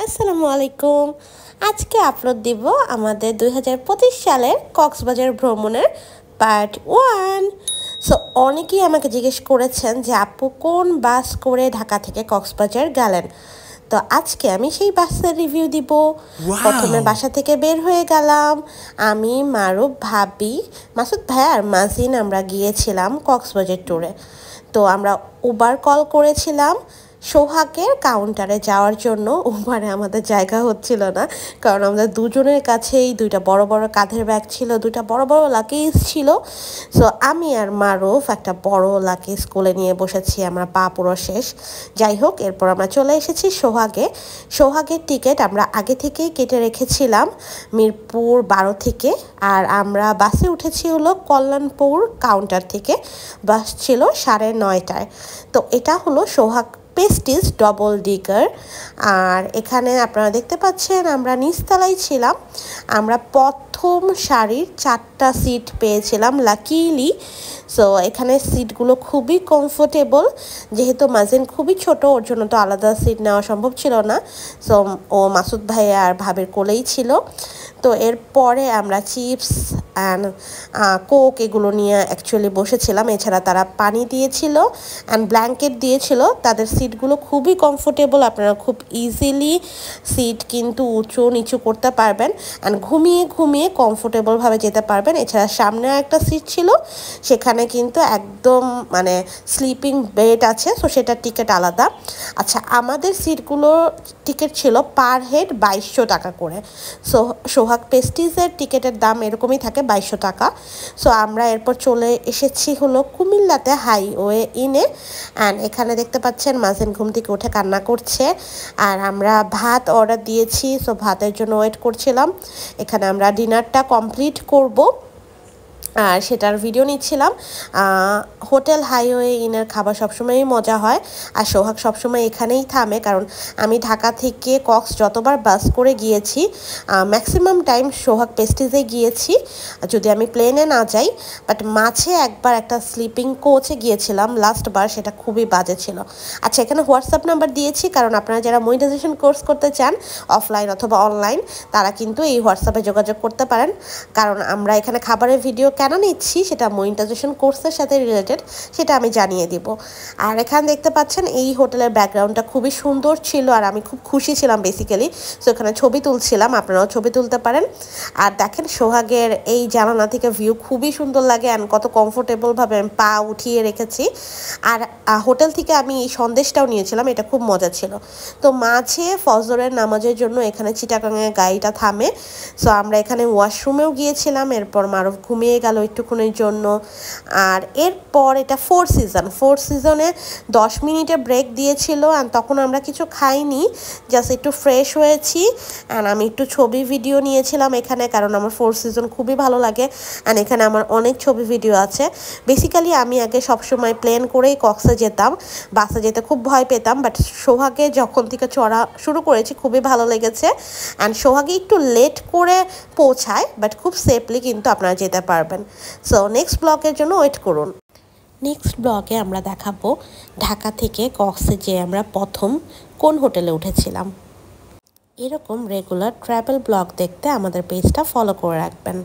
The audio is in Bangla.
আসসালামু আলাইকুম। আজকে আপলোড দিব আমাদের 2025 সালের কক্সবাজার ভ্রমণের পার্ট 1। সো অনেকেই আমাকে জিজ্ঞেস করেছেন যে আপু কোন বাস করে ঢাকা থেকে কক্সবাজার গেলেন। তো আজকে আমি সেই বাসের রিভিউ দিব। প্রথমে বাসা থেকে বের হয়ে গেলাম আমি, মারুফ, ভাবি, মাসুদ ভাই আর মাজিন। আমরা গিয়েছিলাম কক্সবাজার ট্যুরে। তো আমরা উবার কল করেছিলাম সোহাগের কাউন্টারে যাওয়ার জন্য। উবারে আমাদের জায়গা হচ্ছিল না, কারণ আমাদের দুজনের কাছেই দুইটা বড় বড় কাঁধের ব্যাগ ছিল, দুইটা বড় বড় লাকেজ ছিল। সো আমি আর মারুফ একটা বড় লাকেজ কোলে নিয়ে বসেছি, আমরা পা পুরো শেষ। যাই হোক, এরপর আমরা চলে এসেছি সোহাগে। সোহাগের টিকিট আমরা আগে থেকেই কেটে রেখেছিলাম মিরপুর 12 থেকে, আর আমরা বাসে উঠেছি হলো কল্যাণপুর কাউন্টার থেকে। বাস ছিল 9:30টায়। তো এটা হলো সোহাগ পেস্টিজ ডবল ডিগার। আর এখানে আপনারা দেখতে পাচ্ছেন আমরা নিচতলায় ছিলাম। আমরা প্রথম সারির 4টা সিট পেয়েছিলাম লাকিলি। সো এখানে সিটগুলো খুবই কমফোর্টেবল, যেহেতু মাজিন খুবই ছোট, ওর জন্য তো আলাদা সিট নেওয়া সম্ভব ছিল না। সো ও মাসুদ ভাই আর ভাবের কোলেই ছিল। তো এরপরে আমরা চিপস অ্যান্ড কোক এগুলো নিয়ে অ্যাকচুয়ালি বসেছিলাম। এছাড়া তারা পানি দিয়েছিল অ্যান্ড ব্ল্যাঙ্কেট দিয়েছিল। তাদের সিটগুলো খুবই কমফোর্টেবল, আপনারা খুব ইজিলি সিট কিন্তু উঁচু নিচু করতে পারবেন অ্যান্ড ঘুমিয়ে ঘুমিয়ে কমফোর্টেবলভাবে যেতে পারবেন। এছাড়া সামনে একটা সিট ছিল, সেখানে কিন্তু একদম মানে স্লিপিং বেড আছে, সো সেটার টিকিট আলাদা। আচ্ছা, আমাদের সিটগুলোর টিকিট ছিল পার হেড 2200 টাকা করে। সো সোহাগ পেস্টিজের টিকিটের দাম এরকমই থাকে 2200 টাকা। সো আমরা এরপর চলে এসেছি হলো কুমিল্লাতে হাইওয়ে ইনে। অ্যান্ড এখানে দেখতে পাচ্ছেন মাজিন ঘুম থেকে উঠে কান্না করছে, আর আমরা ভাত অর্ডার দিয়েছি। সো ভাতের জন্য ওয়েট করছিলাম। এখানে আমরা ডিনারটা কমপ্লিট করব আর সেটার ভিডিও নিচ্ছিলাম। হোটেল হাইওয়ে ইনের খাবার সবসময়ই মজা হয়, আর সোহাগ সবসময় এখানেই থামে, কারণ আমি ঢাকা থেকে কক্স যতবার বাস করে গিয়েছি ম্যাক্সিমাম টাইম সোহাগ পেস্টিজে গিয়েছি, যদি আমি প্লেনে না যাই। বাট মাঝে একবার একটা স্লিপিং কোচে গিয়েছিলাম লাস্টবার, সেটা খুবই বাজে ছিল। আচ্ছা, এখানে হোয়াটসঅ্যাপ নাম্বার দিয়েছি, কারণ আপনারা যারা মনিটাইজেশন কোর্স করতে চান অফলাইন অথবা অনলাইন, তারা কিন্তু এই হোয়াটসঅ্যাপে যোগাযোগ করতে পারেন। কারণ আমরা এখানে খাবারের ভিডিও কেন নিচ্ছি সেটা মনিটাইজেশন কোর্সের সাথে রিলেটেড, সেটা আমি জানিয়ে দিব। আর এখানে দেখতে পাচ্ছেন এই হোটেলের ব্যাকগ্রাউন্ডটা খুবই সুন্দর ছিল, আর আমি খুব খুশি ছিলাম বেসিক্যালি। সো এখানে ছবি তুলছিলাম, আপনারাও ছবি তুলতে পারেন। আর দেখেন সোহাগের এই জানালা থেকে ভিউ খুবই সুন্দর লাগে, অ্যান্ড কত কমফোর্টেবলভাবে আমি পা উঠিয়ে রেখেছি। আর হোটেল থেকে আমি এই সন্দেশটাও নিয়েছিলাম, এটা খুব মজা ছিল। তো মাঝে ফজরের নামাজের জন্য এখানে চিটাগাঙে গাড়িটা থামে। সো আমরা এখানে ওয়াশরুমেও গিয়েছিলাম। এরপর মারুফ ঘুমিয়ে গেল একটুক্ষণের জন্য। আর এরপর এটা ফোর সিজনে 10 মিনিটের ব্রেক দিয়েছিল, অ্যান্ড তখন আমরা কিছু খাইনি, জাস্ট একটু ফ্রেশ হয়েছি। অ্যান্ড আমি একটু ছবি ভিডিও নিয়েছিলাম এখানে, কারণ আমার ফোর সিজন খুবই ভালো লাগে, অ্যান্ড এখানে আমার অনেক ছবি ভিডিও আছে। বেসিক্যালি আমি আগে সবসময় প্লেন করেই কক্সে যেতাম, বাসে যেতে খুব ভয় পেতাম। বাট সোহাগে যখন থেকে চড়া শুরু করেছি খুবই ভালো লেগেছে। অ্যান্ড সোহাগে একটু লেট করে পৌঁছায়, বাট খুব সেফলি কিন্তু আপনারা যেতে পারবেন। সো নেক্সট ব্লগের জন্য ওয়েট করুন। নেক্সট ব্লগে আমরা দেখাবো ঢাকা থেকে কক্সে যে আমরা প্রথম কোন হোটেলে উঠেছিলাম। এরকম রেগুলার ট্রাভেল ব্লগ দেখতে আমাদের পেজটা ফলো করে রাখবেন।